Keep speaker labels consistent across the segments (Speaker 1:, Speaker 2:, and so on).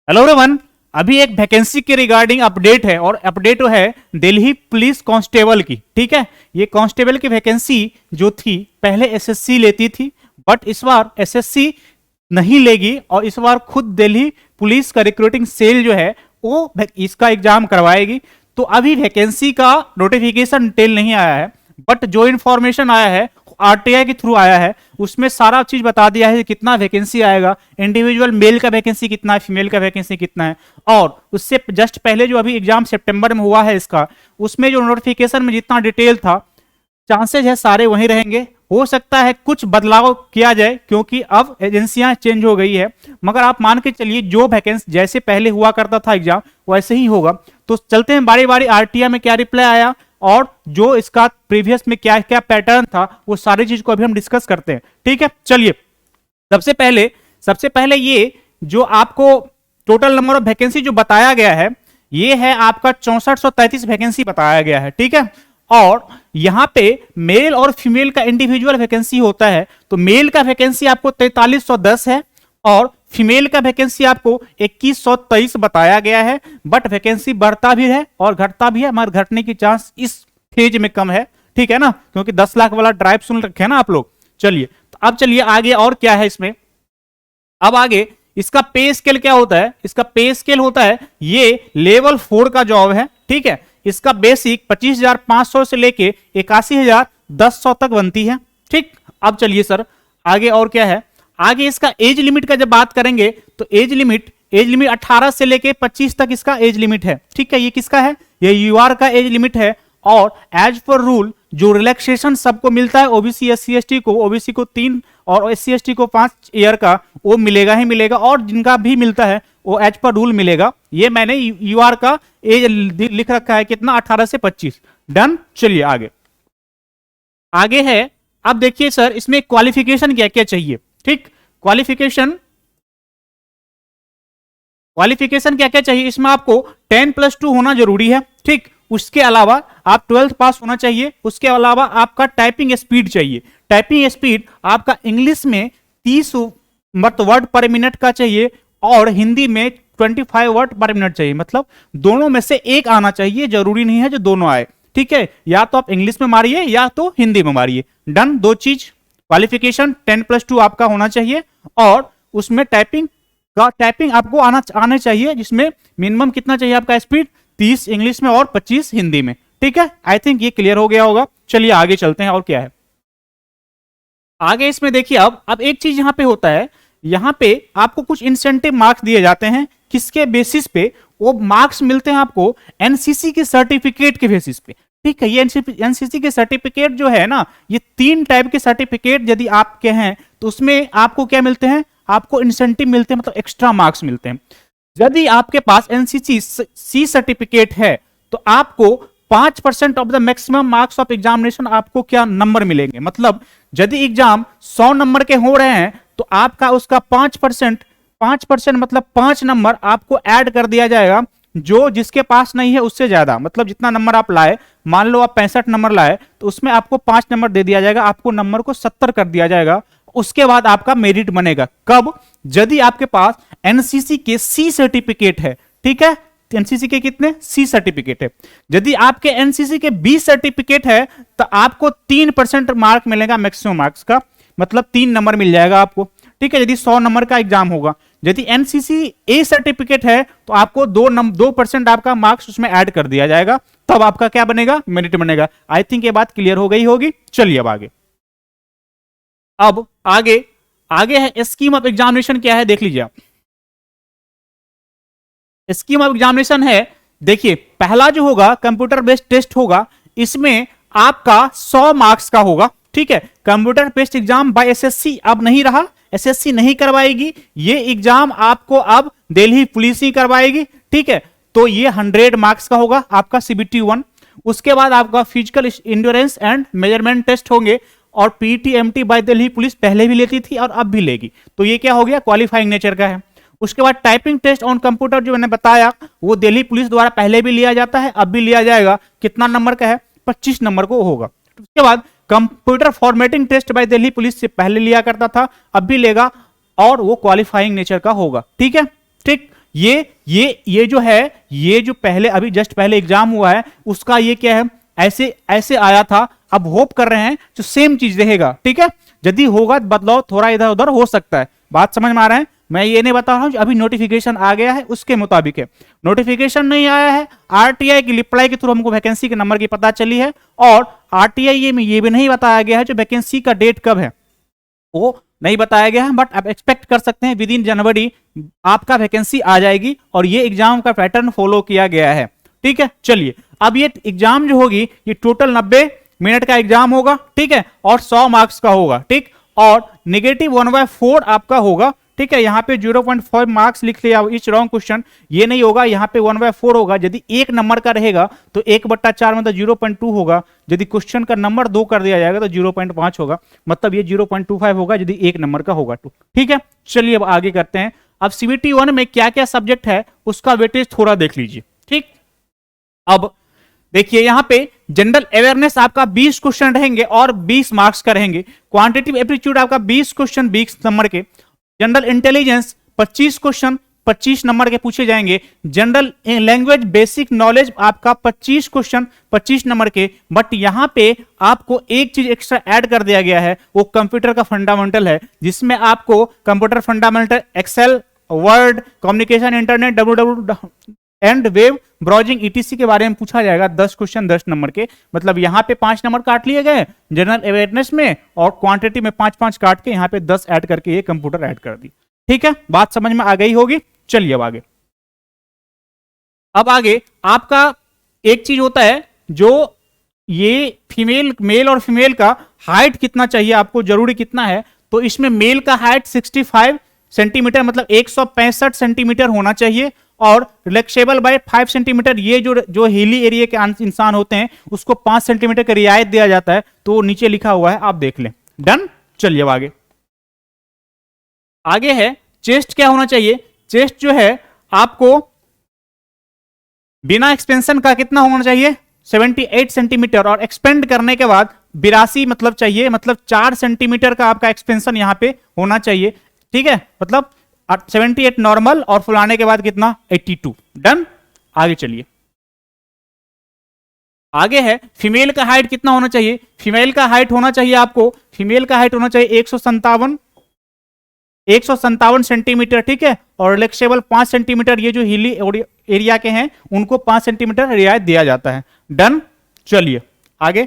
Speaker 1: Hello everyone, अभी एक vacancy के रिगार्डिंग अपडेट है और अपडेट है दिल्ली पुलिस कांस्टेबल की। ठीक है, ये कांस्टेबल की वैकेंसी जो थी पहले एसएससी लेती थी, बट इस बार एसएससी नहीं लेगी और इस बार खुद दिल्ली पुलिस का रिक्रूटिंग सेल जो है वो इसका एग्जाम करवाएगी। तो अभी वैकेंसी का नोटिफिकेशन डिटेल नहीं आया है, बट जो इंफॉर्मेशन आया है आरटीआई के थ्रू आया है, उसमें सारा चीज बता दिया है कितना वैकेंसी आएगा, इंडिविजुअल मेल का वैकेंसी कितना है, फीमेल का वैकेंसी कितना है। और उससे जस्ट पहले जो अभी एग्जाम सितंबर में हुआ है इसका, उसमें जो नोटिफिकेशन में जितना डिटेल था, चांसेस है सारे वहीं रहेंगे। हो सकता है कुछ बदलाव किया जाए क्योंकि अब एजेंसियां चेंज हो गई है, मगर आप मान के चलिए जो वैकेंसी जैसे पहले हुआ करता था एग्जाम वैसे ही होगा। तो चलते हैं बारी बारी आरटीआई में क्या रिप्लाई आया और जो इसका प्रीवियस में क्या क्या पैटर्न था वो सारी चीज को अभी हम डिस्कस करते हैं। ठीक है, चलिए सबसे पहले ये जो आपको टोटल नंबर ऑफ वैकेंसी जो बताया गया है, ये है आपका 6433 वैकेंसी बताया गया है। ठीक है, और यहां पे मेल और फीमेल का इंडिविजुअल वैकेंसी होता है, तो मेल का वैकेंसी आपको 4310 है और फीमेल का वैकेंसी आपको 2123 बताया गया है। बट वैकेंसी बढ़ता भी है और घटता भी है, मगर घटने की चांस इस फेज में कम है। ठीक है ना, क्योंकि 10 लाख वाला ड्राइव सुन रखे हैं ना आप लोग। चलिए तो अब चलिए आगे और क्या है इसमें। अब आगे इसका पे स्केल क्या होता है, इसका पे स्केल होता है ये लेवल 4 का जॉब है। ठीक है, इसका बेसिक 25,500 से लेके 81,100 तक बनती है। ठीक, अब चलिए सर आगे और क्या है। आगे इसका एज लिमिट का जब बात करेंगे तो एज लिमिट 18 से लेके 25 तक इसका एज लिमिट है। ठीक है, ये किसका है, ये यूआर का एज लिमिट है। और एज पर रूल जो रिलैक्सेशन सबको मिलता है, ओबीसी एससी एसटी को, ओबीसी को 3 और एससी एसटी को 5 ईयर का वो मिलेगा ही मिलेगा, और जिनका भी मिलता है वो एज पर रूल मिलेगा। ये मैंने यूआर का एज लिख रखा है कितना, 18 से 25। डन, चलिए आगे है। अब देखिए सर इसमें क्वालिफिकेशन क्या क्या चाहिए। ठीक, क्वालिफिकेशन क्या क्या चाहिए, इसमें आपको 10+2 होना जरूरी है। ठीक, उसके अलावा आप 12th पास होना चाहिए। उसके अलावा आपका टाइपिंग स्पीड चाहिए। टाइपिंग स्पीड आपका इंग्लिश में 30 वर्ड पर मिनट का चाहिए और हिंदी में 25 वर्ड पर मिनट चाहिए। मतलब दोनों में से एक आना चाहिए, जरूरी नहीं है जो दोनों आए। ठीक है, या तो आप इंग्लिश में मारिए या तो हिंदी में मारिए। डन, दो चीज, क्वालिफिकेशन 10+2 आपका होना चाहिए और उसमें टाइपिंग आपको आने चाहिए, जिसमें मिनिमम कितना चाहिए आपका स्पीड, 30 इंग्लिश में और 25 हिंदी में। ठीक है, आई थिंक ये क्लियर हो गया होगा। चलिए आगे चलते हैं और क्या है आगे इसमें। देखिए अब एक चीज यहां पे होता है, यहां पे आपको कुछ इंसेंटिव मार्क्स दिए जाते हैं। किसके बेसिस पे वो मार्क्स मिलते हैं आपको, एनसीसी के सर्टिफिकेट के बेसिस पे। ठीक है, ये एनसीसी के सर्टिफिकेट जो है ना, ये 3 टाइप के सर्टिफिकेट यदि आपके हैं तो उसमें आपको क्या मिलते हैं, आपको इंसेंटिव मिलते हैं, मतलब एक्स्ट्रा मार्क्स मिलते हैं। यदि आपके पास एनसीसी सी सर्टिफिकेट है तो आपको 5% of the maximum marks of examination आपको क्या नंबर मिलेंगे। मतलब यदि एग्जाम 100 नंबर के हो रहे हैं तो आपका उसका 5% मतलब 5 नंबर आपको ऐड कर दिया जाएगा, जो जिसके पास नहीं है उससे ज्यादा। मतलब जितना नंबर आप लाए, मान लो आप 65 नंबर लाए तो उसमें आपको 5 नंबर दे दिया जाएगा, आपको नंबर को 70 कर दिया जाएगा। उसके बाद आपका मेरिट बनेगा कब, यदि आपके पास एनसीसी के सी सर्टिफिकेट है। ठीक है, एनसीसी के कितने, सी सर्टिफिकेट है। यदि आपके एनसीसी के बी सर्टिफिकेट है तो आपको 3% मार्क मिलेगा मैक्सिमम मार्क्स का, मतलब 3 नंबर मिल जाएगा आपको। ठीक है, यदि 100 नंबर का एग्जाम होगा। यदि एनसीसी ए सर्टिफिकेट है तो आपको 2% आपका मार्क्स उसमें ऐड कर दिया जाएगा, तब आपका क्या बनेगा, मेरिट बनेगा। आई थिंक ये बात क्लियर हो गई होगी। चलिए अब आगे है स्कीम ऑफ एग्जामिनेशन क्या है, देख लीजिए आप। स्कीम ऑफ एग्जामिनेशन है, देखिए पहला जो होगा कंप्यूटर बेस्ड टेस्ट होगा, इसमें आपका 100 मार्क्स का होगा। ठीक है, computer based exam by SSC अब नहीं रहा, एसएससी नहीं करवाएगी, ये एग्जाम आपको अब दिल्ली पुलिस ही करवाएगी। ठीक है, तो ये 100 मार्क्स का होगा आपका सीबीटी 1। उसके बाद आपका physical endurance and measurement test होंगे, और पीटीएमटी बाय दिल्ली पुलिस पहले भी लेती थी और अब भी लेगी, तो ये क्या हो गया, क्वालिफाइंग नेचर का है। उसके बाद टाइपिंग टेस्ट ऑन कंप्यूटर जो मैंने बताया, वो दिल्ली पुलिस द्वारा पहले भी लिया जाता है, अब भी लिया जाएगा। कितना नंबर का है, 25 नंबर को होगा। उसके बाद computer formatting test by Delhi police से पहले लिया करता था, अब भी लेगा, और वो क्वालिफाइंग नेचर का होगा। ठीक है, ठीक, ये जो है, ये जो पहले अभी जस्ट पहले एग्जाम हुआ है उसका ये क्या है, ऐसे ऐसे आया था। अब होप कर रहे हैं जो सेम चीज रहेगा, ठीक है। यदि होगा बदलाव थोड़ा इधर उधर हो सकता है, बात समझ में आ रहा है। मैं ये नहीं बता रहा हूं अभी नोटिफिकेशन आ गया है उसके मुताबिक है, नोटिफिकेशन नहीं आया है। आरटीआई की रिप्लाई के थ्रू हमको वैकेंसी के नंबर की पता चली है, और आरटीआई में ये भी नहीं बताया गया है जो वैकेंसी का डेट कब है वो नहीं बताया गया है। बट आप एक्सपेक्ट कर सकते हैं विद इन जनवरी आपका वैकेंसी आ जाएगी, और ये एग्जाम का पैटर्न फॉलो किया गया है, ठीक है। चलिए अब ये एग्जाम जो होगी ये टोटल 90 मिनट का एग्जाम होगा, ठीक है, और 100 मार्क्स का होगा, ठीक। और नेगेटिव 1/4 आपका होगा, ठीक है। यहाँ पे 0.5 मार्क्स लिख लिया इच रॉन्ग क्वेश्चन, ये नहीं होगा, यहाँ पे 1/4 होगा। यदि एक नंबर का रहेगा तो 1/4 मतलब 0.2 होगा। यदि क्वेश्चन का नंबर 2 कर दिया जाएगा तो 0.5 होगा, मतलब ये 0.25 होगा यदि एक नंबर का होगा तो, ठीक है। चलिए अब आगे करते हैं। अब CBT 1 में क्या क्या सब्जेक्ट है उसका वेटेज थोड़ा देख लीजिए, ठीक। अब देखिए यहां पे जनरल अवेयरनेस आपका 20 क्वेश्चन रहेंगे और 20 मार्क्स का रहेंगे। क्वांटिटेटिव एप्टीट्यूड आपका 20 क्वेश्चन 20 नंबर के। जनरल इंटेलिजेंस 25 क्वेश्चन 25 नंबर के पूछे जाएंगे। जनरल लैंग्वेज बेसिक नॉलेज आपका 25 क्वेश्चन 25 नंबर के। बट यहां पे आपको एक चीज एक्स्ट्रा ऐड कर दिया गया है, वो कंप्यूटर का फंडामेंटल है, जिसमें आपको computer fundamental, Excel, Word, communication, internet, W and web browsing ETC के बारे में पूछा जाएगा। 10 क्वेश्चन 10 नंबर के, मतलब यहाँ पे 5 नंबर काट लिए गए जनरल अवेयरनेस में, और क्वांटिटी में 5-5 काट के यहाँ पे 10 ऐड करके ये कंप्यूटर ऐड कर दी, ठीक है। बात समझ में आ गई होगी। चलिए अब आगे आपका एक चीज होता है जो ये मेल और फीमेल का हाइट कितना चाहिए आपको, जरूरी कितना है। तो इसमें मेल का हाइट 65 सेंटीमीटर मतलब 165 सेंटीमीटर होना चाहिए, और रिलैक्सेबल बाय 5 सेंटीमीटर, ये जो हिली एरिया के इंसान होते हैं उसको 5 सेंटीमीटर का रियायत दिया जाता है, तो नीचे लिखा हुआ है आप देख लें। डन। चलिए अब आगे है चेस्ट क्या होना चाहिए। चेस्ट जो है आपको बिना एक्सपेंशन का कितना होना चाहिए, 78 सेंटीमीटर, और एक्सपेंड करने के बाद 82 मतलब चाहिए, मतलब 4 सेंटीमीटर का आपका एक्सपेंशन यहां पे होना चाहिए, ठीक है। मतलब 78 नॉर्मल, और फुलाने के बाद कितना 82। डन। आगे चलिए, आगे है फीमेल का हाइट कितना होना चाहिए। फीमेल का हाइट होना चाहिए आपको, फीमेल का हाइट होना चाहिए 157 सेंटीमीटर, ठीक है। और रिलैक्सेबल 5 सेंटीमीटर, ये जो हिली एरिया के हैं उनको 5 सेंटीमीटर रियायत दिया जाता है। डन। चलिए आगे,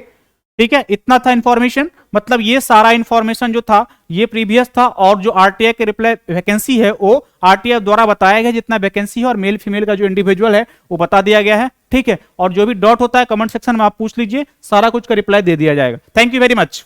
Speaker 1: ठीक है। इतना था इंफॉर्मेशन, मतलब ये सारा इंफॉर्मेशन जो था ये प्रीवियस था, और जो आरटीआई के रिप्लाई वैकेंसी है वो आरटीआई द्वारा बताया गया जितना वैकेंसी है, और मेल फीमेल का जो इंडिविजुअल है वो बता दिया गया है, ठीक है। और जो भी डॉट होता है कमेंट सेक्शन में आप पूछ लीजिए, सारा कुछ का रिप्लाई दे दिया जाएगा। Thank you very much.